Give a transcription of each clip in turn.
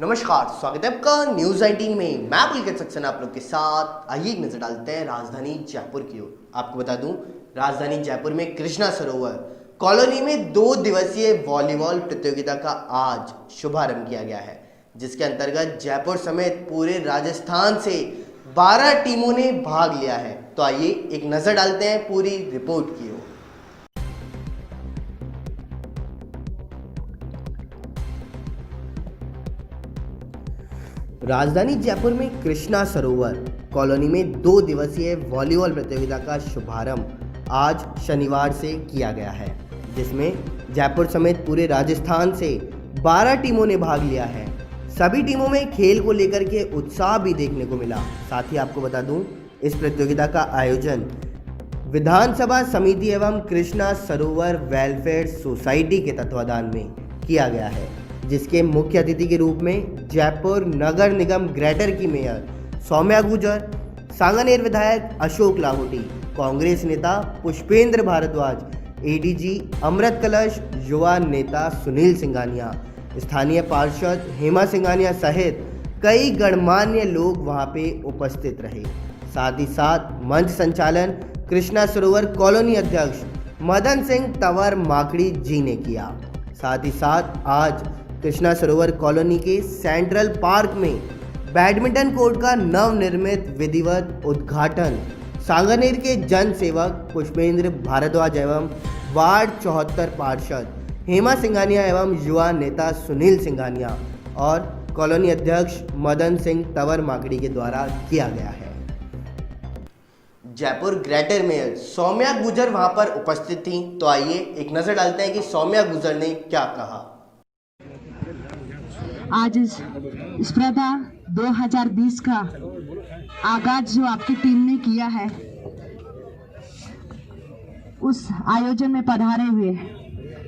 नमस्कार, स्वागत है आपका न्यूज 19 में। मैं पुलकित सक्सेना आप लोग के साथ। आइए एक नजर डालते हैं राजधानी जयपुर की ओर। आपको बता दूं, राजधानी जयपुर में कृष्णा सरोवर कॉलोनी में 2 दिवसीय वॉलीबॉल प्रतियोगिता का आज शुभारंभ किया गया है, जिसके अंतर्गत जयपुर समेत पूरे राजस्थान से 12 टीमों ने भाग लिया है। तो आइए एक नजर डालते हैं पूरी रिपोर्ट की ओर। राजधानी जयपुर में कृष्णा सरोवर कॉलोनी में 2 दिवसीय वॉलीबॉल प्रतियोगिता का शुभारंभ आज शनिवार से किया गया है, जिसमें जयपुर समेत पूरे राजस्थान से 12 टीमों ने भाग लिया है। सभी टीमों में खेल को लेकर के उत्साह भी देखने को मिला। साथ ही आपको बता दूं, इस प्रतियोगिता का आयोजन विधानसभा समिति एवं कृष्णा सरोवर वेलफेयर सोसाइटी के तत्वाधान में किया गया है, जिसके मुख्य अतिथि के रूप में जयपुर नगर निगम ग्रेटर की मेयर सौम्या गुर्जर, सांगानेर विधायक अशोक लाहोटी, कांग्रेस नेता पुष्पेंद्र भारद्वाज, एडीजी अमृत कलश, युवा नेता सुनील सिंघानिया, स्थानीय पार्षद हेमा सिंघानिया सहित कई गणमान्य लोग वहां पे उपस्थित रहे। साथ ही साथ मंच संचालन कृष्णा सरोवर कॉलोनी अध्यक्ष मदन सिंह तंवर माकड़ी जी ने किया। साथ ही साथ आज कृष्णा सरोवर कॉलोनी के सेंट्रल पार्क में बैडमिंटन कोर्ट का नवनिर्मित विधिवत उद्घाटन सांगानेर के जन सेवक पुष्पेंद्र भारद्वाज एवं वार्ड 74 पार्षद हेमा सिंघानिया एवं युवा नेता सुनील सिंघानिया और कॉलोनी अध्यक्ष मदन सिंह तंवर माकड़ी के द्वारा किया गया है। जयपुर ग्रेटर मेयर सौम्या गुर्जर वहां पर उपस्थित थी। तो आइए एक नजर डालते हैं कि सौम्या गुर्जर ने क्या कहा। आज इस स्पर्धा 2020 का आगाज जो आपकी टीम ने किया है, उस आयोजन में पधारे हुए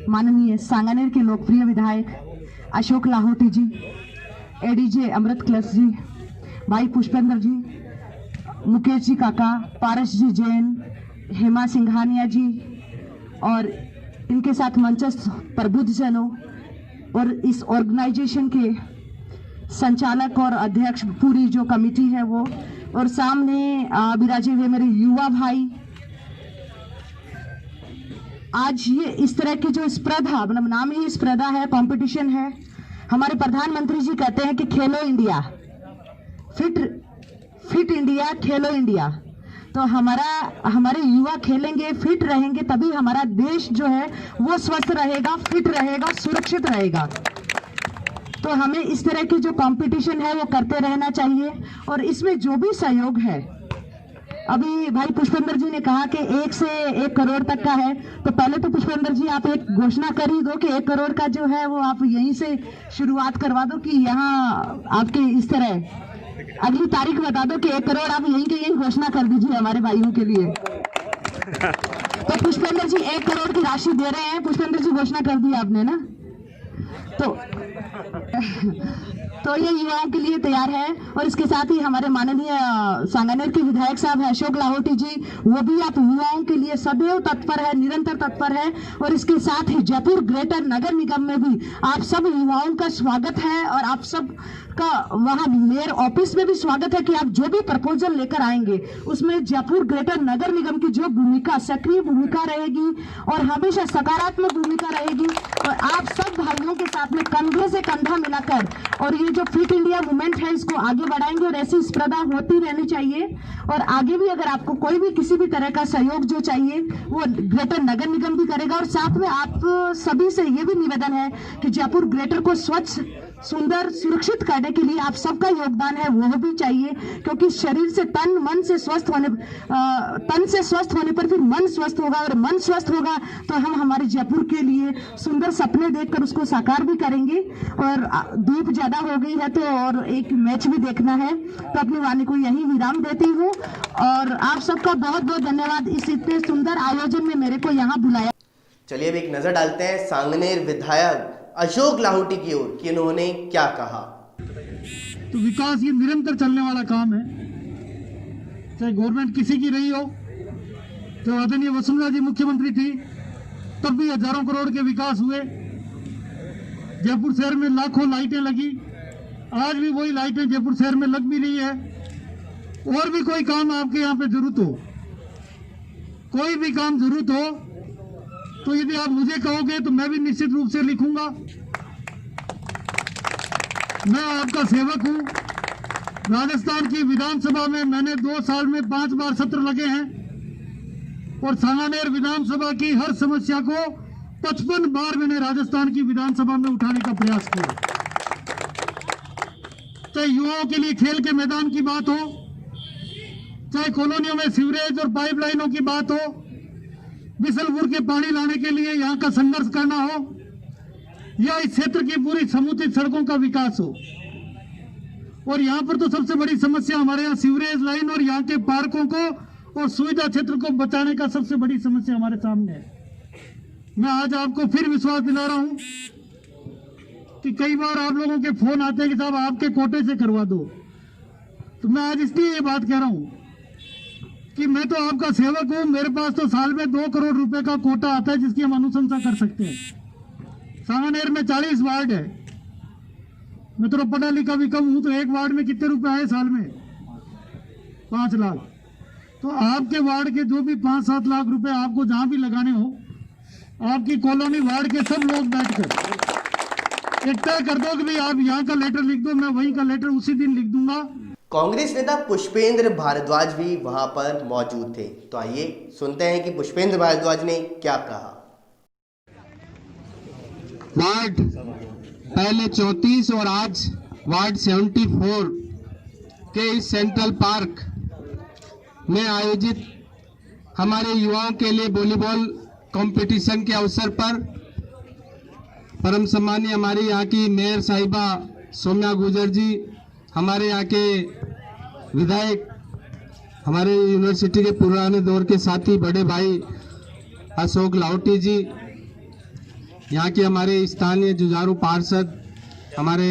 माननीय सांगानेर के लोकप्रिय विधायक अशोक लाहोटी जी, एडीजे अमृत कलश जी, भाई पुष्पेंद्र जी, मुकेश जी काका, पारस जी जैन, हेमा सिंघानिया जी और इनके साथ मंचस्थ प्रबुद्ध जनों और इस ऑर्गेनाइजेशन के संचालक और अध्यक्ष, पूरी जो कमेटी है वो, और सामने विराजे हुए मेरे युवा भाई। आज ये इस तरह की जो स्पर्धा, मतलब नाम ही स्पर्धा है, कंपटीशन है। हमारे प्रधानमंत्री जी कहते हैं कि खेलो इंडिया, फिट इंडिया, खेलो इंडिया। तो हमारे युवा खेलेंगे, फिट रहेंगे, तभी हमारा देश जो है वो स्वस्थ रहेगा, फिट रहेगा, सुरक्षित रहेगा। तो हमें इस तरह की जो कंपटीशन है वो करते रहना चाहिए। और इसमें जो भी सहयोग है, अभी भाई पुष्पेंद्र जी ने कहा कि 1 से 1 करोड़ तक का है, तो पहले तो पुष्पेंद्र जी आप एक घोषणा कर ही दो कि 1 करोड़ का जो है वो आप यहीं से शुरुआत करवा दो, कि यहाँ आपके इस तरह अगली तारीख बता दो कि 1 करोड़ आप यहीं के यहीं घोषणा कर दीजिए हमारे भाइयों के लिए। तो पुष्पेंद्र जी 1 करोड़ की राशि दे रहे हैं। पुष्पेंद्र जी घोषणा कर दी आपने ना, तो ये युवाओं के लिए तैयार है। और इसके साथ ही हमारे माननीय सांगानेर के विधायक साहब है अशोक लाहोटी जी, वो भी आप युवाओं के लिए सदैव तत्पर है, निरंतर तत्पर है। और इसके साथ ही जयपुर ग्रेटर नगर निगम में भी आप सब युवाओं का स्वागत है, और आप सब का वहाँ मेयर ऑफिस में भी स्वागत है कि आप जो भी प्रपोजल लेकर आएंगे उसमें जयपुर ग्रेटर नगर निगम की जो भूमिका, सक्रिय भूमिका रहेगी और हमेशा सकारात्मक भूमिका रहेगी। और आप सब भाइयों के साथ में कंधे से कंधा मिलाकर और ये जो फिट इंडिया मूवमेंट है इसको आगे बढ़ाएंगे। और ऐसी स्पर्धा होती रहनी चाहिए। और आगे भी अगर आपको कोई भी किसी भी तरह का सहयोग जो चाहिए वो ग्रेटर नगर निगम भी करेगा। और साथ में आप सभी से ये भी निवेदन है कि जयपुर ग्रेटर को स्वच्छ, सुंदर, सुरक्षित करने के लिए आप सबका योगदान है, वो भी चाहिए। क्योंकि शरीर से तन से स्वस्थ होने पर फिर मन स्वस्थ होगा, और मन स्वस्थ होगा तो हम हमारे जयपुर के लिए सुंदर सपने देखकर उसको साकार भी करेंगे। और धूप ज्यादा हो गई है तो और एक मैच भी देखना है, तो अपनी वाणी को यही विराम देती हूँ। और आप सबका बहुत बहुत धन्यवाद इस इतने सुंदर आयोजन में मेरे को यहाँ बुलाया। चलिए अब एक नजर डालते हैं सांगानेर विधायक अशोक लाहोटी की ओर कि उन्होंने क्या कहा। तो विकास ये निरंतर चलने वाला काम है, चाहे गवर्नमेंट किसी की रही हो। जब आदरणीय वसुंधरा जी मुख्यमंत्री थी तब भी हजारों करोड़ के विकास हुए। जयपुर शहर में लाखों लाइटें लगी, आज भी वही लाइटें जयपुर शहर में लग भी रही है। और भी कोई काम आपके यहाँ पे जरूरत हो, कोई भी काम जरूरत हो, तो यदि आप मुझे कहोगे तो मैं भी निश्चित रूप से लिखूंगा। मैं आपका सेवक हूं। राजस्थान की विधानसभा में मैंने 2 साल में 5 बार सत्र लगे हैं और सांगानेर विधानसभा की हर समस्या को 55 बार मैंने राजस्थान की विधानसभा में उठाने का प्रयास किया। चाहे युवाओं के लिए खेल के मैदान की बात हो, चाहे कॉलोनियों में सीवरेज और पाइपलाइनों की बात हो, बिसलपुर के पानी लाने के लिए यहाँ का संघर्ष करना हो, या इस क्षेत्र की पूरी समुचित सड़कों का विकास हो। और यहाँ पर तो सबसे बड़ी समस्या हमारे यहाँ सीवरेज लाइन और यहाँ के पार्कों को और सुविधा क्षेत्र को बचाने का सबसे बड़ी समस्या हमारे सामने है। मैं आज आपको फिर विश्वास दिला रहा हूँ कि कई बार आप लोगों के फोन आते हैं कि साहब आपके कोटे से करवा दो, तो मैं आज इसलिए ये बात कह रहा हूँ कि मैं तो आपका सेवक हूँ। मेरे पास तो साल में 2 करोड़ रुपए का कोटा आता है जिसकी हम अनुशंसा कर सकते हैं। सांगानेर में 40 वार्ड है, मैं तो पढ़ा लिखा भी कम हूँ, तो एक वार्ड में कितने रुपए आए साल में? 5 लाख। तो आपके वार्ड के जो भी 5-7 लाख रुपए आपको जहां भी लगाने हो, आपकी कॉलोनी वार्ड के सब लोग बैठकर एक तय कर दो कि भाई आप यहाँ का लेटर लिख दो, मैं वहीं का लेटर उसी दिन लिख दूंगा। कांग्रेस नेता पुष्पेंद्र भारद्वाज भी वहां पर मौजूद थे, तो आइए सुनते हैं कि पुष्पेंद्र भारद्वाज ने क्या कहा। वार्ड पहले 34 और आज वार्ड 74 के इस सेंट्रल पार्क में आयोजित हमारे युवाओं के लिए वॉलीबॉल कंपटीशन के अवसर पर परम सम्मानीय हमारी यहाँ की मेयर साहिबा सौम्या गुर्जर जी, हमारे यहाँ के विधायक, हमारे यूनिवर्सिटी के पुराने दौर के साथी बड़े भाई अशोक लाहौटी जी, यहाँ के हमारे स्थानीय जुझारू पार्षद हमारे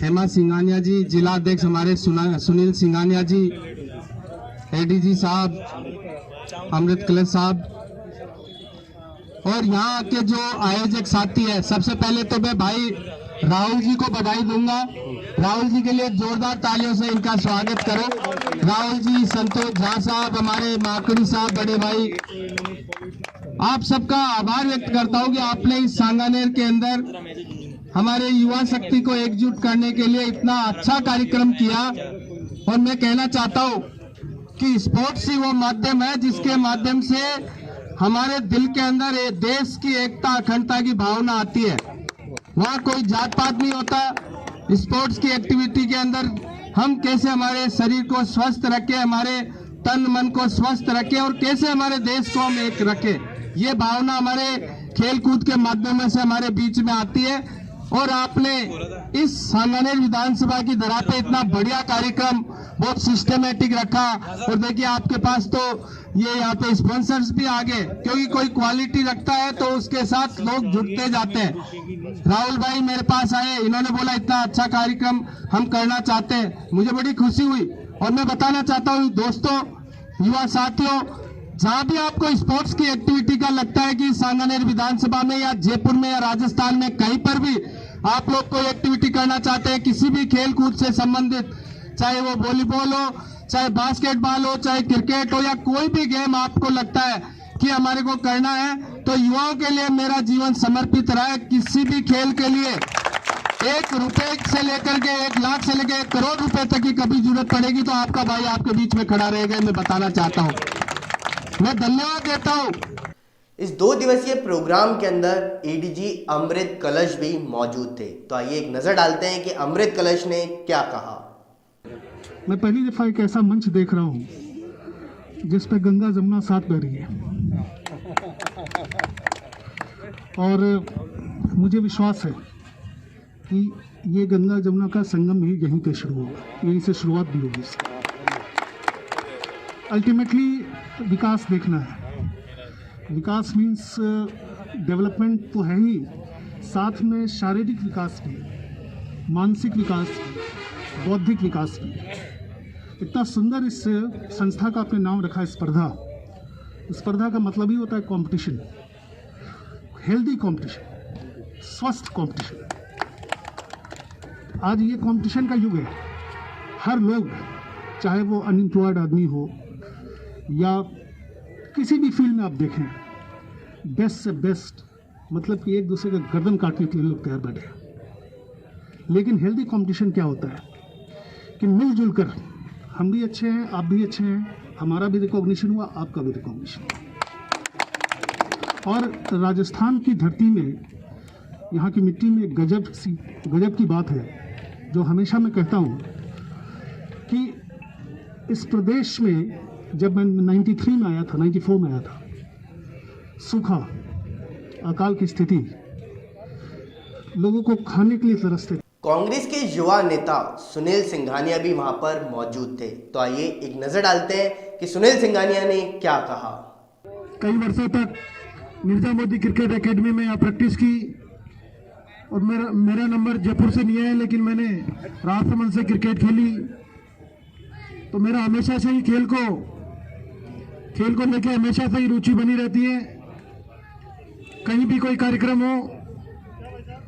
हेमा सिंघानिया जी, जिला अध्यक्ष हमारे सुनील सिंघानिया जी, एडीजी साहब, अमृत कलश साहब, और यहाँ के जो आयोजक साथी है, सबसे पहले तो मैं भाई राहुल जी को बधाई दूंगा। राहुल जी के लिए जोरदार तालियों से इनका स्वागत करो। राहुल जी, संतोष झा साहब, हमारे माकड़ी साहब, बड़े भाई, आप सबका आभार व्यक्त करता हूँ कि आपने इस सांगानेर के अंदर हमारे युवा शक्ति को एकजुट करने के लिए इतना अच्छा कार्यक्रम किया। और मैं कहना चाहता हूँ कि स्पोर्ट्स ही वो माध्यम है जिसके माध्यम से हमारे दिल के अंदर देश की एकता अखंडता की भावना आती है। वहाँ कोई जात पात नहीं होता। स्पोर्ट्स की एक्टिविटी के अंदर हम कैसे हमारे शरीर को स्वस्थ रखें, हमारे तन मन को स्वस्थ रखें और कैसे हमारे देश को हम एक रखें, ये भावना हमारे खेल कूद के माध्यम से हमारे बीच में आती है। और आपने इस सांगानेर विधानसभा की धरा पे इतना बढ़िया कार्यक्रम बहुत सिस्टमेटिक रखा। और देखिए आपके पास तो ये यहाँ पे स्पॉन्सर्स भी आ गए, क्योंकि कोई क्वालिटी रखता है तो उसके साथ लोग जुड़ते जाते हैं। राहुल भाई मेरे पास आए, इन्होंने बोला इतना अच्छा कार्यक्रम हम करना चाहते हैं, मुझे बड़ी खुशी हुई। और मैं बताना चाहता हूँ दोस्तों, युवा साथियों, जहां भी आपको स्पोर्ट्स की एक्टिविटी का लगता है कि सांगानेर विधानसभा में या जयपुर में या राजस्थान में कहीं पर भी आप लोग कोई एक्टिविटी करना चाहते हैं, किसी भी खेल कूद से संबंधित, चाहे वो वॉलीबॉल हो, चाहे बास्केटबॉल हो, चाहे क्रिकेट हो, या कोई भी गेम आपको लगता है कि हमारे को करना है, तो युवाओं के लिए मेरा जीवन समर्पित रहा है। किसी भी खेल के लिए 1 रुपए से लेकर के 1 लाख से लेकर 1 करोड़ रुपए तक की कभी जरूरत पड़ेगी तो आपका भाई आपके बीच में खड़ा रहेगा। मैं बताना चाहता हूँ, मैं धन्यवाद देता हूँ। इस 2 दिवसीय प्रोग्राम के अंदर एडीजी अमृत कलश भी मौजूद थे, तो आइए एक नजर डालते हैं कि अमृत कलश ने क्या कहा। मैं पहली दफा एक ऐसा मंच देख रहा हूँ जिस पे गंगा जमुना साथ बह रही है, और मुझे विश्वास है कि ये गंगा जमुना का संगम भी यहीं पे शुरू होगा, यहीं से शुरुआत भी होगी इसकी। अल्टीमेटली विकास देखना है। विकास मीन्स डेवलपमेंट तो है ही, साथ में शारीरिक विकास भी, मानसिक विकास भी, बौद्धिक विकास भी। इतना सुंदर इस संस्था का आपने नाम रखा है स्पर्धा। स्पर्धा का मतलब ही होता है कंपटीशन, हेल्दी कंपटीशन, स्वस्थ कंपटीशन। आज ये कंपटीशन का युग है। हर लोग, चाहे वो अनएम्प्लॉयड आदमी हो या किसी भी फील्ड में आप देखें, बेस्ट से बेस्ट, मतलब कि एक दूसरे का गर्दन काटने के लिए लोग तैयार बैठे हैं। लेकिन हेल्दी कंपटीशन क्या होता है कि मिलजुल कर, हम भी अच्छे हैं, आप भी अच्छे हैं, हमारा भी रिकॉग्निशन हुआ, आपका भी रिकॉग्निशन हुआ। और राजस्थान की धरती में, यहाँ की मिट्टी में गजब की बात है, जो हमेशा मैं कहता हूँ कि इस प्रदेश में जब मैं 93 में आया था, 94 में आया था, सूखा, अकाल की स्थिति, लोगों को खाने के लिए तरसते थे। कांग्रेस के युवा नेता सुनील सिंघानिया भी वहां पर मौजूद थे। तो आइए एक नजर डालते हैं कि सुनील सिंघानिया ने क्या कहा। कई वर्षों तक मिर्जा मोदी क्रिकेट एकेडमी में यहाँ प्रैक्टिस की और मेरा नंबर जयपुर से नहीं आया, लेकिन मैंने राजसमंद से क्रिकेट खेली। तो मेरा हमेशा से ही खेल को लेकर हमेशा से ही रुचि बनी रहती है। कहीं भी कोई कार्यक्रम हो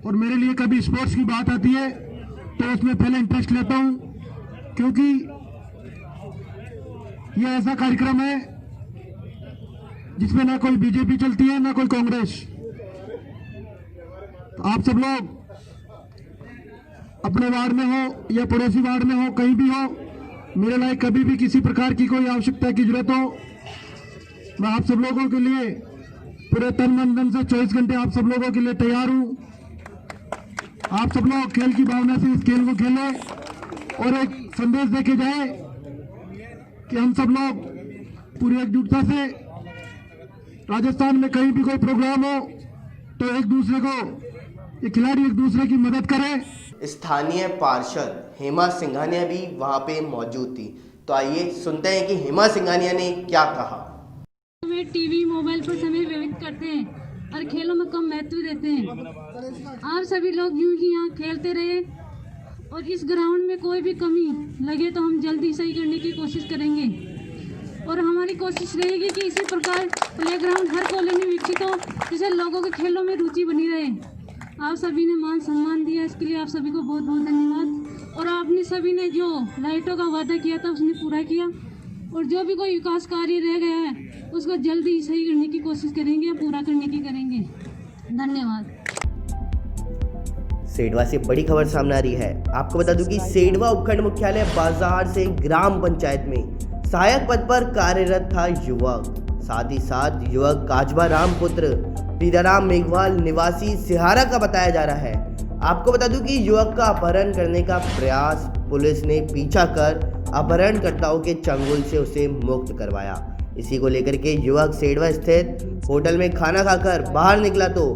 और मेरे लिए कभी स्पोर्ट्स की बात आती है तो उसमें पहले इंटरेस्ट लेता हूं, क्योंकि यह ऐसा कार्यक्रम है जिसमें ना कोई बीजेपी चलती है ना कोई कांग्रेस। तो आप सब लोग अपने वार्ड में हो या पड़ोसी वार्ड में हो, कहीं भी हो, मेरे लायक कभी भी किसी प्रकार की कोई आवश्यकता की जरूरत हो, मैं आप सब लोगों के लिए पूरे तन मन धन से 24 घंटे आप सब लोगों के लिए तैयार हूं। आप सब लोग खेल की भावना से इस खेल को खेलें और एक संदेश देके जाए कि हम सब लोग पूरी एकजुटता से राजस्थान में कहीं भी कोई प्रोग्राम हो तो एक दूसरे को, ये खिलाड़ी एक दूसरे की मदद करें। स्थानीय पार्षद हेमा सिंघानिया भी वहां पे मौजूद थी। तो आइए सुनते हैं कि हेमा सिंघानिया ने क्या कहा। वे टीवी मोबाइल पर समय व्यतीत करते हैं और खेलों में कम महत्व देते हैं। आप सभी लोग यूं ही यहाँ खेलते रहे और इस ग्राउंड में कोई भी कमी लगे तो हम जल्दी सही करने की कोशिश करेंगे और हमारी कोशिश रहेगी कि इसी प्रकार प्लेग्राउंड हर कॉलोनी में विकसित हो, जिससे लोगों के खेलों में रुचि बनी रहे। आप सभी ने मान सम्मान दिया, इसके लिए आप सभी को बहुत बहुत धन्यवाद। और आपने सभी ने जो लाइटों का वादा किया था उसने पूरा किया और जो भी कोई विकास कार्य रह गया है उसको जल्दी ही सही करने की कोशिश करेंगे, पूरा करने की करेंगे। धन्यवाद। सेडवा से बड़ी खबर सामने आ रही है। आपको बता दूं कि सेडवा उपखंड मुख्यालय बाजार से ग्राम पंचायत में सहायक पद पर कार्यरत था युवक। साथ ही साथ युवक काजबा राम पुत्र पीराराम मेघवाल निवासी सिहारा का बताया जा रहा है। आपको बता दूं कि युवक का अपहरण करने का प्रयास पुलिस ने पीछा कर अपहरणकर्ताओं के चंगुल से उसे मुक्त करवाया। इसी को लेकर के युवक सेडवा स्थित होटल में खाना खाकर बाहर निकला तो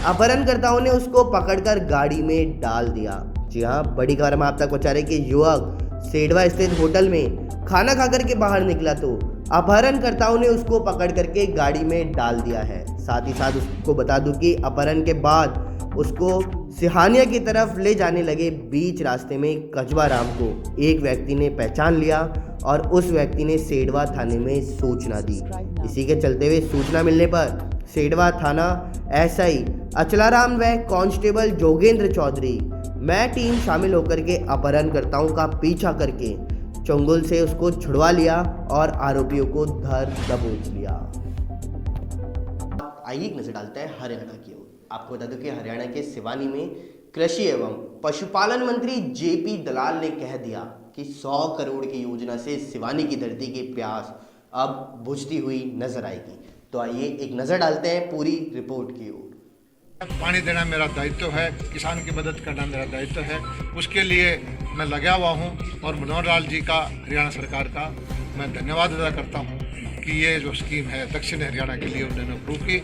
अपहरणकर्ताओं ने उसको पकड़कर गाड़ी में डाल दिया। जी हाँ, बड़ी खबर हम आप तक पहुंचा रहे कि युवक सेडवा स्थित होटल में खाना खाकर के बाहर निकला तो अपहरणकर्ताओं ने उसको पकड़ करके गाड़ी में डाल दिया है। साथ ही साथ उसको बता दूं कि अपहरण के बाद उसको सिहानिया की तरफ ले जाने लगे बीच रास्ते में कजबा राम को एक व्यक्ति ने पहचान लिया और उस व्यक्ति ने सेडवा थाने में सूचना दी। इसी के चलते हुए सूचना मिलने पर सेडवा थाना एसआई अचलाराम व कांस्टेबल जोगेंद्र चौधरी मैं टीम शामिल होकर के अपहरणकर्ताओं का पीछा करके चंगुल से उसको छुड़वा लिया और आरोपियों को धर दबोच लिया। आइए एक नजर डालते हैं हरियाणा की ओर। आपको बता दूं कि हरियाणा के सिवानी में कृषि एवं पशुपालन मंत्री जेपी दलाल ने कह दिया कि 100 करोड़ की योजना से सिवानी की धरती की प्यास अब बुझती हुई नजर आएगी। तो आइए एक नजर डालते हैं पूरी रिपोर्ट की ओर। पानी देना मेरा दायित्व है, किसान की मदद करना मेरा दायित्व है। उसके लिए मैं लगा हुआ हूं और मनोहर लाल जी का, हरियाणा सरकार का मैं धन्यवाद अदा करता हूं कि ये जो स्कीम है दक्षिण हरियाणा के लिए उन्होंने अप्रूव की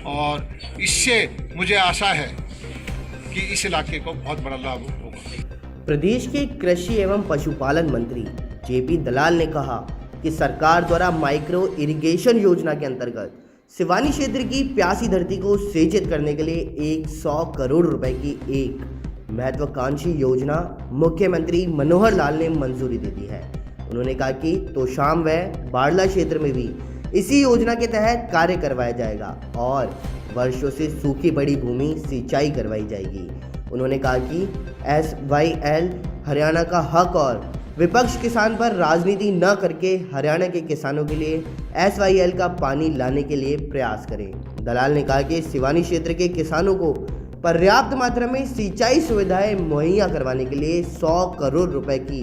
और इससे मुझे आशा है कि इस इलाके को बहुत बड़ा लाभ होगा। प्रदेश के कृषि एवं पशुपालन मंत्री जेपी दलाल ने कहा कि सरकार द्वारा माइक्रो इरिगेशन योजना के अंतर्गत सिवानी क्षेत्र की प्यासी धरती को सिंचित करने के लिए 100 करोड़ रुपए की एक महत्वाकांक्षी योजना मुख्यमंत्री मनोहर लाल ने मंजूरी दे दी है। उन्होंने कहा कि तोशाम व बाड़ला क्षेत्र में भी इसी योजना के तहत कार्य करवाया जाएगा और वर्षों से सूखी पड़ी भूमि सिंचाई करवाई जाएगी। उन्होंने कहा कि SYL हरियाणा का हक और विपक्ष किसान पर राजनीति न करके हरियाणा के किसानों के लिए SYL का पानी लाने के लिए प्रयास करें। दलाल ने कहा कि सिवानी क्षेत्र के किसानों को पर्याप्त मात्रा में सिंचाई सुविधाएं मुहैया करवाने के लिए 100 करोड़ रुपए की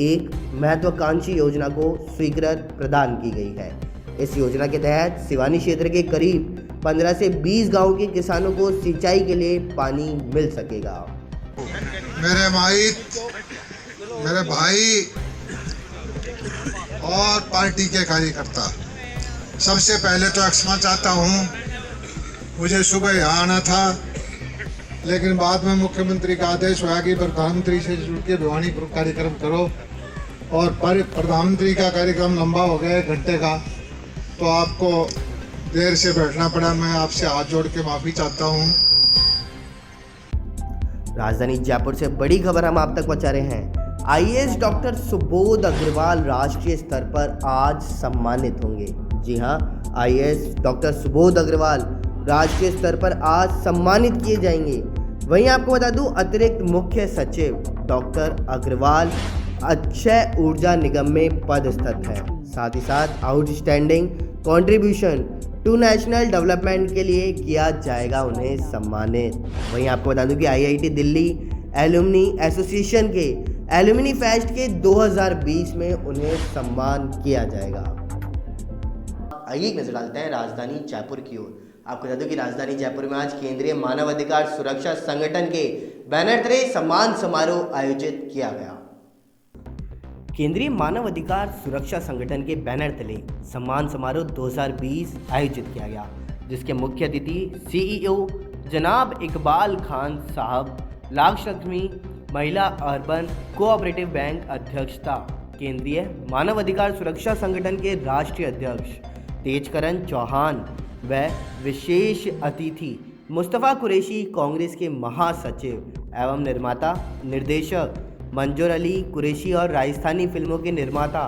एक महत्वाकांक्षी योजना को स्वीकृत प्रदान की गई है। इस योजना के तहत सिवानी क्षेत्र के करीब 15 से 20 गांवों के किसानों को सिंचाई के लिए पानी मिल सकेगा। मेरे भाई और पार्टी के कार्यकर्ता, सबसे पहले तो क्षमा चाहता हूँ, मुझे सुबह यहाँ आना था, लेकिन बाद में मुख्यमंत्री का आदेश हुआ कि प्रधानमंत्री से जुड़ के भिवानी कार्यक्रम करो, और प्रधानमंत्री का कार्यक्रम लंबा हो गया 1 घंटे का, तो आपको देर से बैठना पड़ा। मैं आपसे हाथ जोड़ के माफ़ी चाहता हूँ। राजधानी जयपुर से बड़ी खबर हम आप तक पहुंचा रहे हैं। IAS डॉक्टर सुबोध अग्रवाल राष्ट्रीय स्तर पर आज सम्मानित होंगे। जी हां, IAS डॉक्टर सुबोध अग्रवाल राष्ट्रीय स्तर पर आज सम्मानित किए जाएंगे। वहीं आपको बता दूं, अतिरिक्त मुख्य सचिव डॉक्टर अग्रवाल अक्षय ऊर्जा निगम में पदस्थ है। साथ ही साथ outstanding contribution to national development के लिए किया जाएगा उन्हें सम्मानित। वहीं आपको बता दूं कि IIT दिल्ली एलुमनी एसोसिएशन के एलुमनी फेस्ट के 2020 में उन्हें सम्मान किया जाएगा। आइए नजर डालते हैं राजधानी जयपुर की ओर। आपको बता दूं कि राजधानी जयपुर में आज केंद्रीय मानव अधिकार सुरक्षा संगठन के बैनर तले सम्मान समारोह आयोजित किया गया। केंद्रीय मानव अधिकार सुरक्षा संगठन के बैनर तले सम्मान समारोह 2020 आयोजित किया गया, जिसके मुख्य अतिथि CEO जनाब इकबाल खान साहब, लक्ष्मी महिला अर्बन कोऑपरेटिव बैंक अध्यक्षता, केंद्रीय मानव अधिकार सुरक्षा संगठन के राष्ट्रीय अध्यक्ष तेजकरण चौहान व विशेष अतिथि मुस्तफ़ा कुरैशी, कांग्रेस के महासचिव एवं निर्माता निर्देशक मंजूर अली कुरैशी और राजस्थानी फिल्मों के निर्माता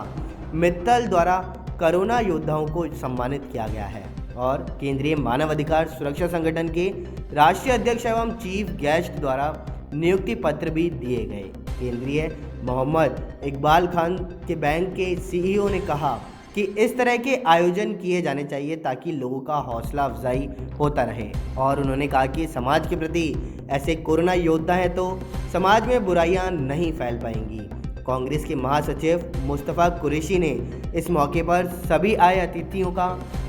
मित्तल द्वारा कोरोना योद्धाओं को सम्मानित किया गया है। और केंद्रीय मानव अधिकार सुरक्षा संगठन के राष्ट्रीय अध्यक्ष एवं चीफ गेस्ट द्वारा नियुक्ति पत्र भी दिए गए। केंद्रीय मोहम्मद इकबाल खान के बैंक के CEO ने कहा कि इस तरह के आयोजन किए जाने चाहिए ताकि लोगों का हौसला अफजाई होता रहे, और उन्होंने कहा कि समाज के प्रति ऐसे कोरोना योद्धा हैं तो समाज में बुराइयां नहीं फैल पाएंगी। कांग्रेस के महासचिव मुस्तफ़ा कुरैशी ने इस मौके पर सभी आए अतिथियों का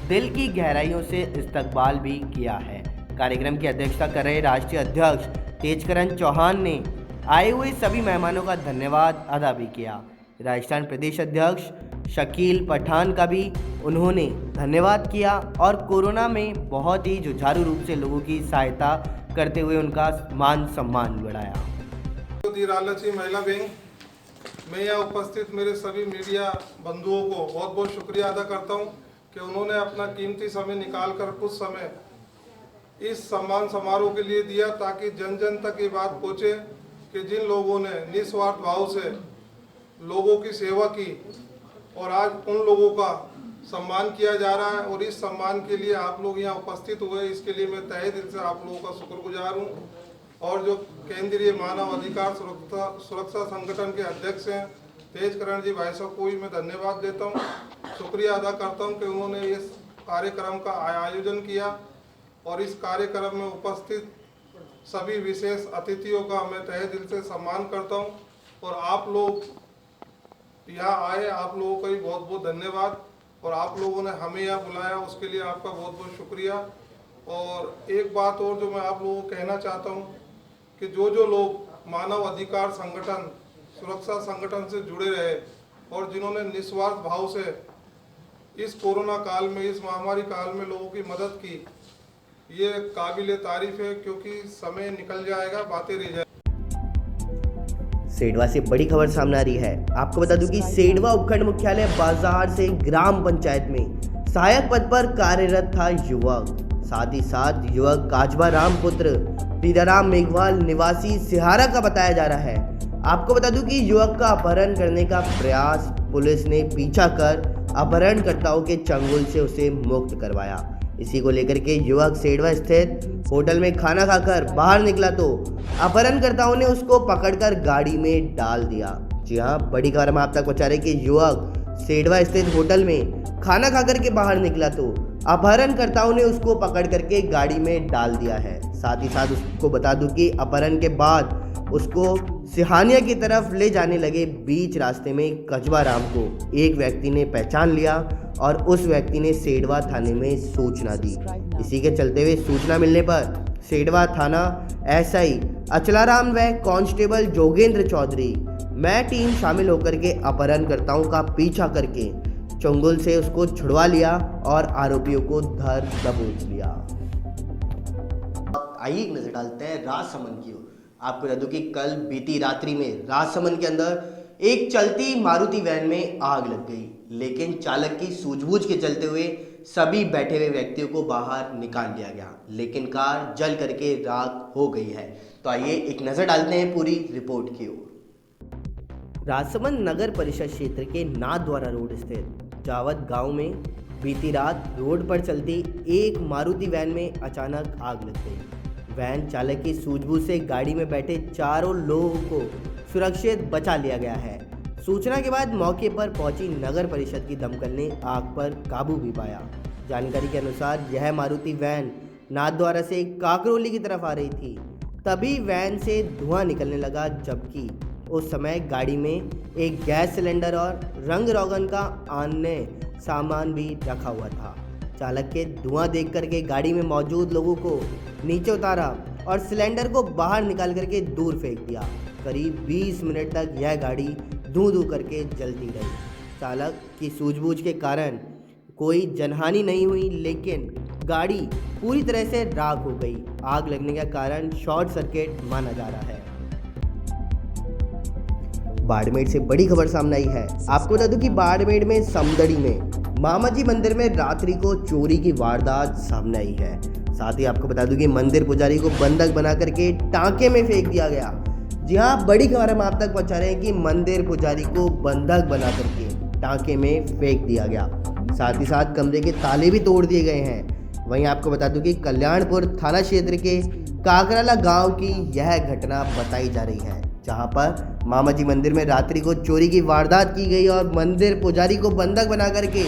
दिल की गहराइयों से इस्तकबाल भी किया है। कार्यक्रम की अध्यक्षता कर रहे राष्ट्रीय अध्यक्ष तेजकरण चौहान ने आए हुए सभी मेहमानों का धन्यवाद अदा भी किया। राजस्थान प्रदेश अध्यक्ष शकील पठान का भी उन्होंने धन्यवाद किया और कोरोना में बहुत ही जुझारू रूप से लोगों की सहायता करते हुए उनका मान सम्मान बढ़ाया। महिला बैंक, मैं यहाँ उपस्थित मेरे सभी मीडिया बंधुओं को बहुत बहुत शुक्रिया अदा करता हूँ कि उन्होंने अपना कीमती समय निकाल कर कुछ समय इस सम्मान समारोह के लिए दिया, ताकि जन जन तक ये बात पहुँचे कि जिन लोगों ने निस्वार्थ भाव से लोगों की सेवा की और आज उन लोगों का सम्मान किया जा रहा है, और इस सम्मान के लिए आप लोग यहाँ उपस्थित हुए, इसके लिए मैं तहे दिल से आप लोगों का शुक्रगुजार हूँ। और जो केंद्रीय मानव अधिकार सुरक्षा संगठन के अध्यक्ष हैं तेजकरण जी भाई साहब को भी मैं धन्यवाद देता हूँ, शुक्रिया अदा करता हूँ कि उन्होंने इस कार्यक्रम का आयोजन किया, और इस कार्यक्रम में उपस्थित सभी विशेष अतिथियों का मैं तहे दिल से सम्मान करता हूँ। और आप लोग यहाँ आए, आप लोगों का भी बहुत बहुत धन्यवाद, और आप लोगों ने हमें यहाँ बुलाया उसके लिए आपका बहुत बहुत शुक्रिया। और एक बात और जो मैं आप लोगों को कहना चाहता हूँ कि जो लोग मानव अधिकार संगठन सुरक्षा संगठन से जुड़े रहे और जिन्होंने निस्वार्थ भाव से इस कोरोना काल में, इस महामारी काल में लोगों की मदद की, ये काबिले तारीफ है, क्योंकि समय निकल जाएगा, बातें रह जाएगी। सेडवा से बड़ी खबर सामने आ रही है। आपको बता दूं कि सेडवा उपखंड मुख्यालय बाजार से ग्राम पंचायत में सहायक पद पर कार्यरत था युवक। साथ ही साथ युवक काजबा राम पुत्र पीराराम मेघवाल निवासी सिहारा का बताया जा रहा है। आपको बता दूं कि युवक का अपहरण करने का प्रयास पुलिस ने पीछा कर अपहरणकर्ताओं के चंगुल से उसे मुक्त करवाया। इसी को लेकर के युवक सेडवा स्थित होटल में खाना खाकर बाहर निकला तो अपहरणकर्ताओं ने उसको पकड़कर गाड़ी में डाल दिया। जी हाँ, बड़ी खबर हम आप तक पहुंचा रहे कि युवक सेडवा स्थित होटल में खाना खाकर के बाहर निकला तो अपहरणकर्ताओं ने उसको पकड़ करके गाड़ी में डाल दिया है। साथ ही साथ उसको बता दूं कि अपहरण के बाद उसको सिहानिया की तरफ ले जाने लगे बीच रास्ते में कजवा राम को एक व्यक्ति ने पहचान लिया और उस व्यक्ति ने सेडवा थाने में सूचना दी। इसी के चलते हुए सूचना मिलने पर सेडवा थाना एसआई अचलाराम व कांस्टेबल जोगेंद्र चौधरी मैं टीम शामिल होकर के अपहरणकर्ताओं का पीछा करके चंगुल से उसको छुड़वा लिया और आरोपियों को धर दबोच लिया। आइए एक नजर डालते हैं राजसमंद की ओर। आपको बता दूं कि कल बीती रात्रि में राजसमंद के अंदर एक चलती मारुति वैन में आग लग गई, लेकिन चालक की सूझबूझ के चलते हुए सभी बैठे हुए व्यक्तियों को बाहर निकाल लिया गया, लेकिन कार जल करके राख हो गई है। तो आइए एक नजर डालते हैं पूरी रिपोर्ट की ओर। राजसमंद नगर परिषद क्षेत्र के नाथद्वारा रोड स्थित जावत गांव में बीती रात रोड पर चलती एक मारुति वैन में अचानक आग लग गई। वैन चालक की सूझबूझ से गाड़ी में बैठे चारों लोगों को सुरक्षित बचा लिया गया है। सूचना के बाद मौके पर पहुंची नगर परिषद की दमकल ने आग पर काबू भी पाया। जानकारी के अनुसार यह मारुति वैन नाथद्वारा से काकरोली की तरफ आ रही थी, तभी वैन से धुआं निकलने लगा, जबकि उस समय गाड़ी में एक गैस सिलेंडर और रंग रोगन का अन्य सामान भी रखा हुआ था। चालक के धुआं देख करके गाड़ी में मौजूद लोगों को नीचे उतारा और सिलेंडर को बाहर निकाल करके दूर फेंक दिया। करीब 20 मिनट तक यह गाड़ी धू करके जलती रही। चालक की सूझबूझ के कारण कोई जनहानि नहीं हुई, लेकिन गाड़ी पूरी तरह से राख हो गई। आग लगने का कारण शॉर्ट सर्किट माना जा रहा है। बाड़मेर से बड़ी खबर सामने आई है। आपको बता दूं कि बाड़मेर में समदड़ी में मामाजी मंदिर में रात्रि को चोरी की वारदात सामने आई है। साथ ही आपको बता दूं कि मंदिर पुजारी को बंधक बना करके टांके में फेंक दिया गया। जी हाँ, बड़ी खबर हम आप तक पहुंचा रहे हैं कि मंदिर पुजारी को बंधक बना करके टांके में फेंक दिया गया। साथ ही साथ कमरे के ताले भी तोड़ दिए गए हैं। वहीं आपको बता दूं कि कल्याणपुर थाना क्षेत्र के काकराला गांव की यह घटना बताई जा रही है, जहां पर मामाजी मंदिर में रात्रि को चोरी की वारदात की गई और मंदिर पुजारी को बंधक बना करके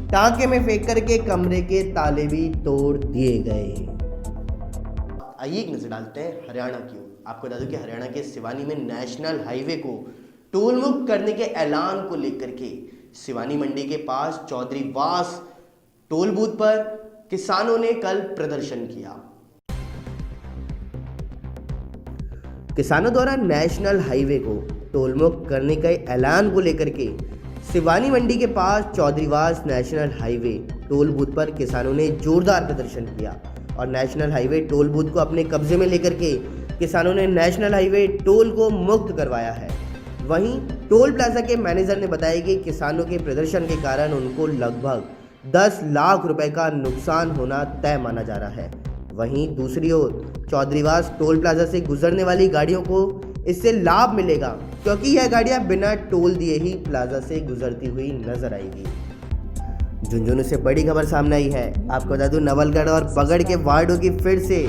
टांके में फेंक करके कमरे के ताले भी तोड़ दिए गए। आइए एक नजर डालते हैं हरियाणा की ओर। आपको बता दूं कि हरियाणा के सिवानी में नेशनल हाईवे को टोल मुक्त करने के ऐलान को लेकर के सिवानी मंडी के पास चौधरीवास टोल बूथ पर किसानों ने कल प्रदर्शन किया। किसानों द्वारा नेशनल हाईवे को टोल मुक्त करने के ऐलान को लेकर के सिवानी मंडी के पास Chaudhariwas national highway toll booth पर किसानों ने जोरदार प्रदर्शन किया और नेशनल हाईवे टोल बूथ को अपने कब्जे में लेकर के किसानों ने नेशनल हाईवे टोल को मुक्त करवाया है। वहीं टोल प्लाजा के मैनेजर ने बताया कि किसानों के प्रदर्शन के कारण उनको लगभग 10 लाख रुपए का नुकसान होना तय माना जा रहा है। वहीं दूसरी ओर चौधरीवास टोल प्लाजा से गुजरने वाली गाड़ियों को इससे लाभ मिलेगा, क्योंकि यह गाड़ियां बिना टोल दिए ही प्लाजा से गुजरती हुई नजर आएगी। झुंझुनू से बड़ी खबर सामने आई है। आपको बता दूं, नवलगढ़ और बगड़ के वार्डों की फिर से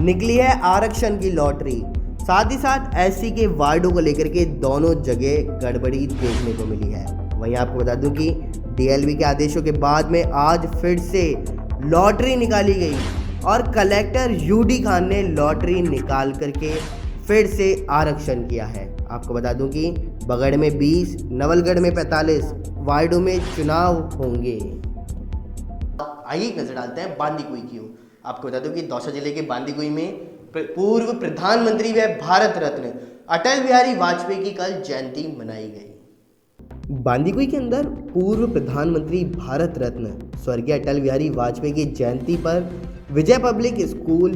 निकली है आरक्षण की लॉटरी। साथ ही साथ एससी के वार्डों को लेकर के दोनों जगह गड़बड़ी देखने को मिली है। वहीं आपको बता दूं कि डीएलवी के आदेशों के बाद में आज फिर से लॉटरी निकाली गई और कलेक्टर यूडी खान ने लॉटरी निकाल करके फिर से आरक्षण किया है। आपको बता दूं कि बगड़ में 20, नवलगढ़ में 45 वार्डों में चुनाव होंगे। आइए नजर डालते हैं बांदीकुई की ओर। आपको बता दूं कि दौसा जिले के बांदीकुई में पूर्व प्रधानमंत्री व भारत रत्न अटल बिहारी वाजपेयी की कल जयंती मनाई गई। बांदीकुई के अंदर पूर्व प्रधानमंत्री भारत रत्न स्वर्गीय अटल बिहारी वाजपेयी की जयंती पर विजय पब्लिक स्कूल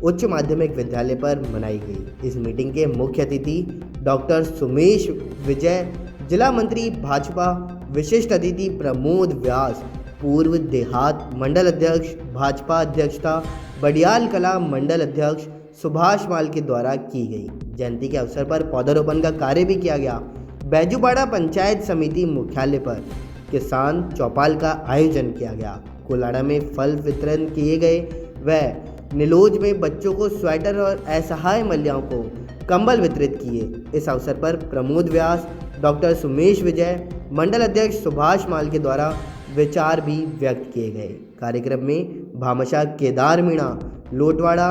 उच्च माध्यमिक विद्यालय पर मनाई गई। इस मीटिंग के मुख्य अतिथि डॉक्टर सुमेश विजय, जिला मंत्री भाजपा, विशिष्ट अतिथि प्रमोद व्यास, पूर्व देहात मंडल अध्यक्ष भाजपा अध्यक्षता बडियाल कला मंडल अध्यक्ष सुभाष माल के द्वारा की गई। जयंती के अवसर पर पौधारोपण का कार्य भी किया गया। बैजूपाड़ा पंचायत समिति मुख्यालय पर किसान चौपाल का आयोजन किया गया। कोलाड़ा में फल वितरण किए गए व निलोज में बच्चों को स्वेटर और असहाय महिलाओं को कंबल वितरित किए। इस अवसर पर प्रमोद व्यास, डॉक्टर सुमेश विजय, मंडल अध्यक्ष सुभाष माल के द्वारा विचार भी व्यक्त किए गए। कार्यक्रम में भामाशाह केदार मीणा लोटवाड़ा,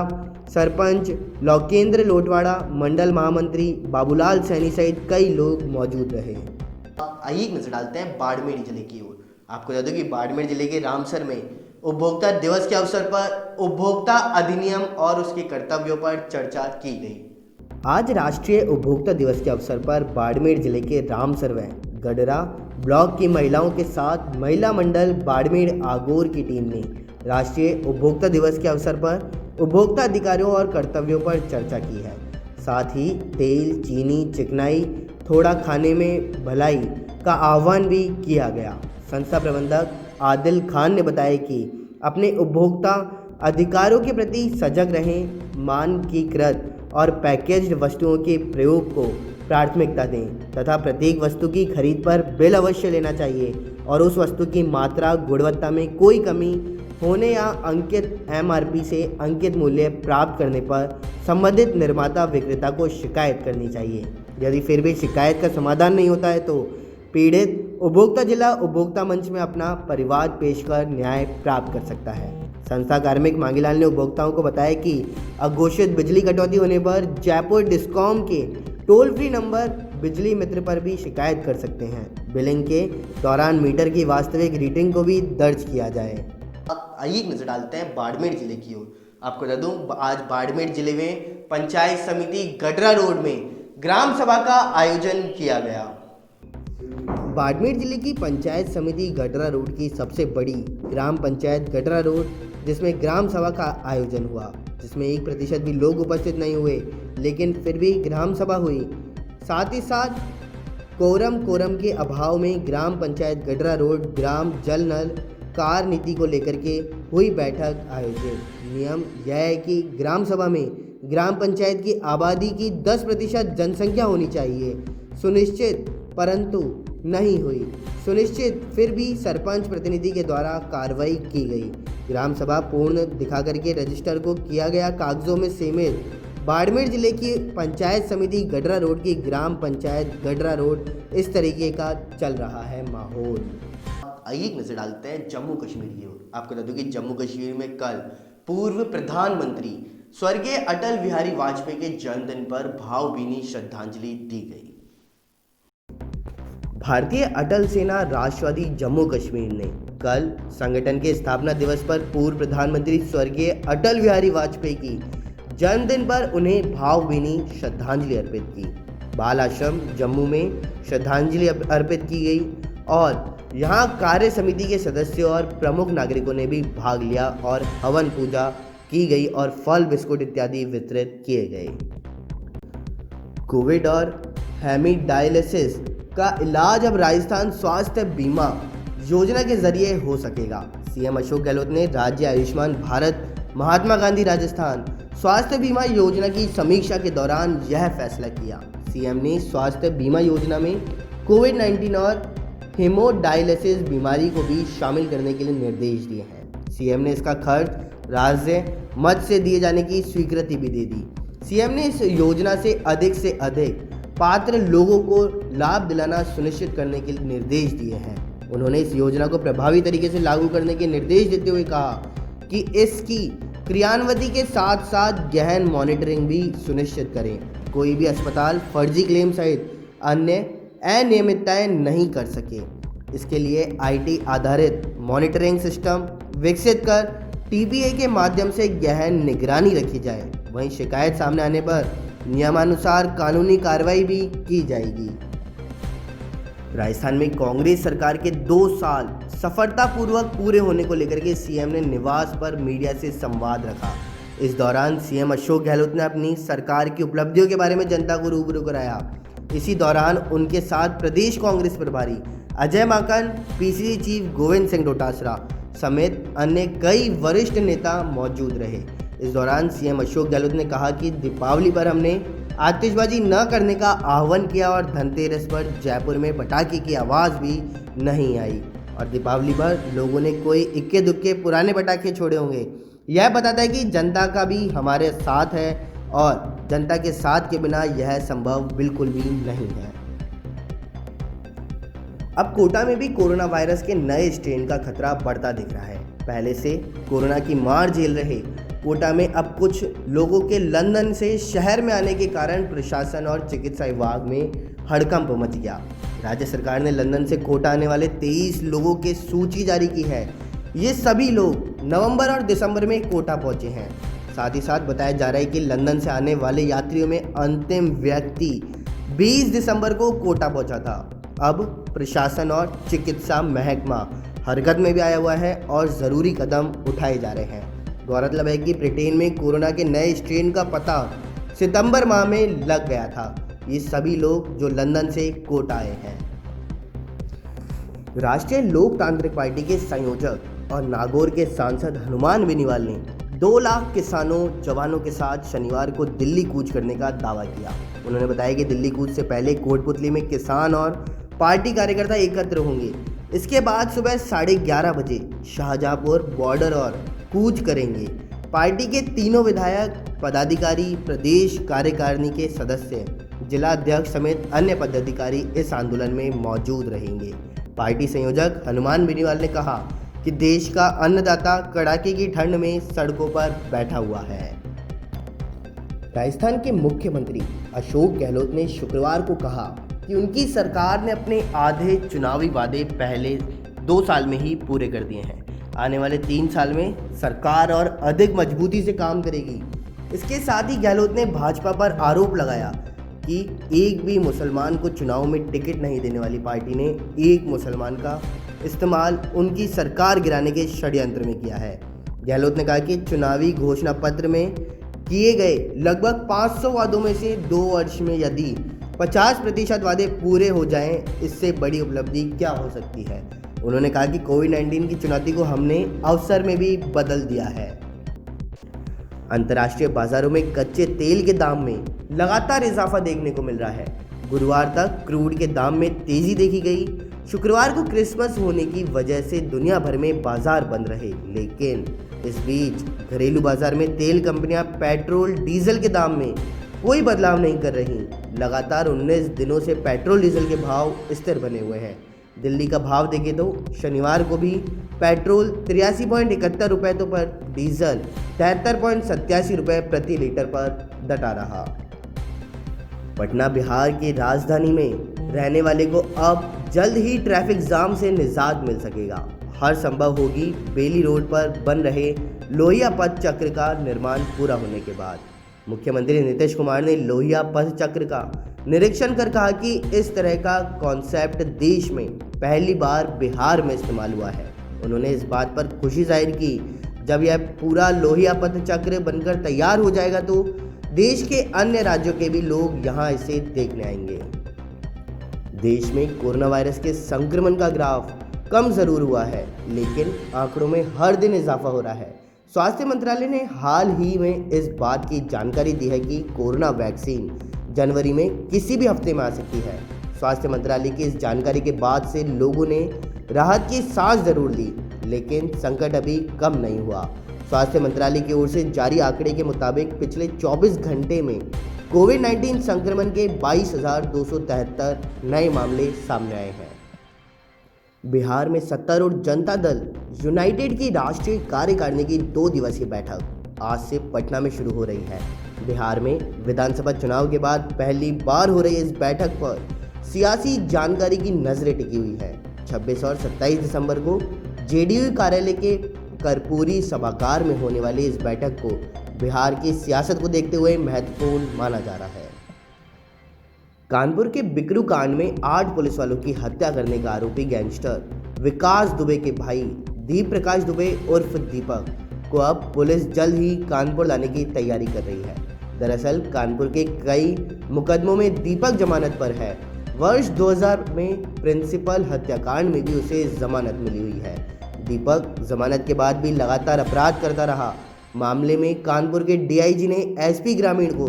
सरपंच लौकेंद्र लोटवाड़ा, मंडल महामंत्री बाबूलाल सैनी सहित कई लोग मौजूद रहे। आइए एक नजर डालते हैं बाड़मेर जिले की ओर। आपको बता दूं कि बाड़मेर जिले के रामसर में उपभोक्ता दिवस के अवसर पर उपभोक्ता अधिनियम और उसके कर्तव्यों पर चर्चा की गई। आज राष्ट्रीय उपभोक्ता दिवस के अवसर पर बाड़मेर जिले के रामसर व गडरा ब्लॉक की महिलाओं के साथ महिला मंडल बाड़मेर आगोर की टीम ने राष्ट्रीय उपभोक्ता दिवस के अवसर पर उपभोक्ता अधिकारों और कर्तव्यों पर चर्चा की है। साथ ही तेल, चीनी, चिकनाई थोड़ा खाने में भलाई का आह्वान भी किया गया। संस्था प्रबंधक आदिल खान ने बताया कि अपने उपभोक्ता अधिकारों के प्रति सजग रहें, मानकीकृत और पैकेज्ड वस्तुओं के प्रयोग को प्राथमिकता दें तथा प्रत्येक वस्तु की खरीद पर बिल अवश्य लेना चाहिए और उस वस्तु की मात्रा, गुणवत्ता में कोई कमी होने या अंकित MRP से अंकित मूल्य प्राप्त करने पर संबंधित निर्माता विक्रेता को शिकायत करनी चाहिए। यदि फिर भी शिकायत का समाधान नहीं होता है तो पीड़ित उपभोक्ता जिला उपभोक्ता मंच में अपना परिवाद पेश कर न्याय प्राप्त कर सकता है। संस्था कार्मिक मांगीलाल ने उपभोक्ताओं को बताया कि अघोषित बिजली कटौती होने पर जयपुर डिस्कॉम के टोल फ्री नंबर बिजली मित्र पर भी शिकायत कर सकते हैं। बिलिंग के दौरान मीटर की वास्तविक रीडिंग को भी दर्ज किया जाए। आइए नजर डालते हैं बाड़मेर जिले की ओर। आपको बता दूं आज बाड़मेर जिले में पंचायत समिति गडरा रोड में ग्राम सभा का आयोजन किया गया। बाड़मेर जिले की पंचायत समिति गडरा रोड की सबसे बड़ी ग्राम पंचायत गडरा रोड, जिसमें ग्राम सभा का आयोजन हुआ, जिसमें 1% भी लोग उपस्थित नहीं हुए, लेकिन फिर भी ग्राम सभा हुई। साथ ही साथ कोरम के अभाव में ग्राम पंचायत गडरा रोड ग्राम जल नल कार नीति को लेकर के हुई बैठक आयोजित। नियम यह है कि ग्राम सभा में ग्राम पंचायत की आबादी की 10% जनसंख्या होनी चाहिए, सुनिश्चित, परंतु नहीं हुई सुनिश्चित। फिर भी सरपंच प्रतिनिधि के द्वारा कार्रवाई की गई। ग्राम सभा पूर्ण दिखा करके रजिस्टर को किया गया कागजों में सीमित। बाड़मेर जिले की पंचायत समिति गडरा रोड की ग्राम पंचायत गडरा रोड इस तरीके का चल रहा है माहौल। आइए एक नजर डालते हैं जम्मू कश्मीर की ओर। आपको बता दूं कि जम्मू कश्मीर में कल पूर्व प्रधानमंत्री स्वर्गीय अटल बिहारी वाजपेयी के जन्मदिन पर भावभीनी श्रद्धांजलि दी गई। भारतीय अटल सेना राष्ट्रवादी जम्मू कश्मीर ने कल संगठन के स्थापना दिवस पर पूर्व प्रधानमंत्री स्वर्गीय अटल बिहारी वाजपेयी की जन्मदिन पर उन्हें भावभीनी श्रद्धांजलि अर्पित की। बाल आश्रम जम्मू में श्रद्धांजलि अर्पित की गई और यहाँ कार्य समिति के सदस्यों और प्रमुख नागरिकों ने भी भाग लिया और हवन पूजा की गई और फल बिस्कुट इत्यादि वितरित किए गए। कोविड और हेमीडायलिसिस का इलाज अब राजस्थान स्वास्थ्य बीमा योजना के जरिए हो सकेगा। सीएम अशोक गहलोत ने राज्य आयुष्मान भारत महात्मा गांधी राजस्थान स्वास्थ्य बीमा योजना की समीक्षा के दौरान यह फैसला किया। सीएम ने स्वास्थ्य बीमा योजना में कोविड-19 और हेमोडायलिसिस बीमारी को भी शामिल करने के लिए निर्देश दिए हैं। सीएम ने इसका खर्च राज्य मद से दिए जाने की स्वीकृति भी दे दी। सीएम ने इस योजना से अधिक पात्र लोगों को लाभ दिलाना सुनिश्चित करने के निर्देश दिए हैं। उन्होंने इस योजना को प्रभावी तरीके से लागू करने के निर्देश देते हुए कहा कि इसकी क्रियान्वयन के साथ साथ गहन मॉनिटरिंग भी सुनिश्चित करें। कोई भी अस्पताल फर्जी क्लेम सहित अन्य अनियमितताएं नहीं कर सके। इसके लिए IT आधारित मॉनिटरिंग सिस्टम विकसित कर TPA के माध्यम से गहन निगरानी रखी जाए। वहीं शिकायत सामने आने पर नियमानुसार कानूनी कार्रवाई भी की जाएगी। राजस्थान में कांग्रेस सरकार के 2 साल सफलतापूर्वक पूरे होने को लेकर के सीएम ने निवास पर मीडिया से संवाद रखा। इस दौरान सीएम अशोक गहलोत ने अपनी सरकार की उपलब्धियों के बारे में जनता को रूबरू कराया। इसी दौरान उनके साथ प्रदेश कांग्रेस प्रभारी अजय माकन, PCC चीफ गोविंद सिंह डोटासरा समेत अन्य कई वरिष्ठ नेता मौजूद रहे। इस दौरान सीएम अशोक गहलोत ने कहा कि दीपावली पर हमने आतिशबाजी न करने का आह्वान किया और धनतेरस पर जयपुर में पटाखे की आवाज़ भी नहीं आई। और दीपावली पर लोगों ने कोई इक्के दुक्के पुराने पटाखे छोड़े होंगे। यह बताता है कि जनता का भी हमारे साथ है और जनता के साथ के बिना यह संभव बिल्कुल भी नहीं है। अब कोटा में भी कोरोना वायरस के नए स्ट्रेन का खतरा बढ़ता दिख रहा है। पहले से कोरोना की मार झेल रहे कोटा में अब कुछ लोगों के लंदन से शहर में आने के कारण प्रशासन और चिकित्सा विभाग में हड़कंप मच गया। राज्य सरकार ने लंदन से कोटा आने वाले 23 लोगों की सूची जारी की है। ये सभी लोग नवंबर और दिसंबर में कोटा पहुंचे हैं। साथ ही साथ बताया जा रहा है कि लंदन से आने वाले यात्रियों में अंतिम व्यक्ति 20 दिसंबर को कोटा पहुंचा था। अब प्रशासन और चिकित्सा महकमा हरकत में भी आया हुआ है और ज़रूरी कदम उठाए जा रहे हैं। गौरतलब है कि ब्रिटेन में कोरोना के नए स्ट्रेन का पता सितंबर माह में लग गया था। ये सभी लोग जो लंदन से कोटा आए हैं। राष्ट्रीय लोकतांत्रिक पार्टी के संयोजक और नागौर के सांसद हनुमान बेनीवाल ने 2 लाख किसानों जवानों के साथ शनिवार को दिल्ली कूच करने का दावा किया। उन्होंने बताया कि दिल्ली कूच से पहले कोटपुतली में किसान और पार्टी कार्यकर्ता एकत्र होंगे। इसके बाद सुबह 11:30 बजे शाहजहांपुर बॉर्डर और कूच करेंगे। पार्टी के तीनों विधायक, पदाधिकारी, प्रदेश कार्यकारिणी के सदस्य, जिला अध्यक्ष समेत अन्य पदाधिकारी इस आंदोलन में मौजूद रहेंगे। पार्टी संयोजक हनुमान बेनीवाल ने कहा कि देश का अन्नदाता कड़ाके की ठंड में सड़कों पर बैठा हुआ है। राजस्थान के मुख्यमंत्री अशोक गहलोत ने शुक्रवार को कहा कि उनकी सरकार ने अपने आधे चुनावी वादे पहले 2 साल में ही पूरे कर दिए हैं। आने वाले 3 साल में सरकार और अधिक मजबूती से काम करेगी। इसके साथ ही गहलोत ने भाजपा पर आरोप लगाया कि एक भी मुसलमान को चुनाव में टिकट नहीं देने वाली पार्टी ने एक मुसलमान का इस्तेमाल उनकी सरकार गिराने के षड्यंत्र में किया है। गहलोत ने कहा कि चुनावी घोषणा पत्र में किए गए लगभग 500 वादों में से 2 वर्ष में यदि 50% वादे पूरे हो जाएं, इससे बड़ी उपलब्धि क्या हो सकती है। उन्होंने कहा कि कोविड-19 की चुनौती को हमने अवसर में भी बदल दिया है। अंतर्राष्ट्रीय बाजारों में कच्चे तेल के दाम में लगातार इजाफा देखने को मिल रहा है। गुरुवार तक क्रूड के दाम में तेजी देखी गई। शुक्रवार को क्रिसमस होने की वजह से दुनिया भर में बाजार बंद रहे, लेकिन इस बीच घरेलू बाजार में तेल कंपनियां पेट्रोल डीजल के दाम में कोई बदलाव नहीं कर रही। लगातार 19 दिनों से पेट्रोल डीजल के भाव स्थिर बने हुए हैं। दिल्ली का भाव देखें तो शनिवार को भी पेट्रोल 83.71 रुपये तो पर डीजल 73.87 रुपये प्रति लीटर पर डटा रहा। पटना बिहार की राजधानी में रहने वाले को अब जल्द ही ट्रैफिक जाम से निजात मिल सकेगा। हर संभव होगी बेली रोड पर बन रहे लोहिया पथ चक्र का निर्माण पूरा होने के बाद। मुख्यमंत्री नीतीश कुमार ने लोहिया पथ चक्र का निरीक्षण कर कहा कि इस तरह का कॉन्सेप्ट देश में पहली बार बिहार में इस्तेमाल हुआ है। उन्होंने इस बात पर खुशी जाहिर की जब यह पूरा लोहिया पथ चक्र बनकर तैयार हो जाएगा तो देश के अन्य राज्यों के भी लोग यहां इसे देखने आएंगे। देश में कोरोना वायरस के संक्रमण का ग्राफ कम जरूर हुआ है, लेकिन आंकड़ों में हर दिन इजाफा हो रहा है। स्वास्थ्य मंत्रालय ने हाल ही में इस बात की जानकारी दी है कि कोरोना वैक्सीन जनवरी में किसी भी हफ्ते में आ सकती है। स्वास्थ्य मंत्रालय की इस जानकारी के बाद से लोगों ने राहत की सांस जरूर ली, लेकिन संकट अभी कम नहीं हुआ। स्वास्थ्य मंत्रालय की ओर से जारी आंकड़े के मुताबिक पिछले 24 घंटे में कोविड-19 संक्रमण के 22,273 नए मामले सामने आए हैं। बिहार में सत्तारूढ़ जनता दल यूनाइटेड की राष्ट्रीय कार्यकारिणी की 2 दिवसीय बैठक आज से पटना में शुरू हो रही है। बिहार में विधानसभा चुनाव के बाद पहली बार हो रही इस बैठक पर सियासी जानकारी की नजरें टिकी हुई है। 26 और 27 दिसंबर को जेडीयू कार्यालय के कर्पूरी सभागार में होने वाली इस बैठक को बिहार की सियासत को देखते हुए महत्वपूर्ण माना जा रहा है। कानपुर के बिकरू कांड में 8 पुलिस वालों की हत्या करने का आरोपी गैंगस्टर विकास दुबे के भाई दीप प्रकाश दुबे उर्फ दीपक को अब पुलिस जल्द ही कानपुर लाने की तैयारी कर रही है। दरअसल कानपुर के कई मुकदमों में दीपक जमानत पर है। वर्ष 2000 में प्रिंसिपल हत्याकांड में भी उसे जमानत मिली हुई है। दीपक जमानत के बाद भी लगातार अपराध करता रहा। मामले में कानपुर के डीआईजी ने एसपी ग्रामीण को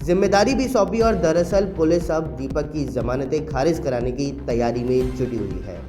जिम्मेदारी भी सौंपी और दरअसल पुलिस अब दीपक की जमानतें खारिज कराने की तैयारी में जुटी हुई है।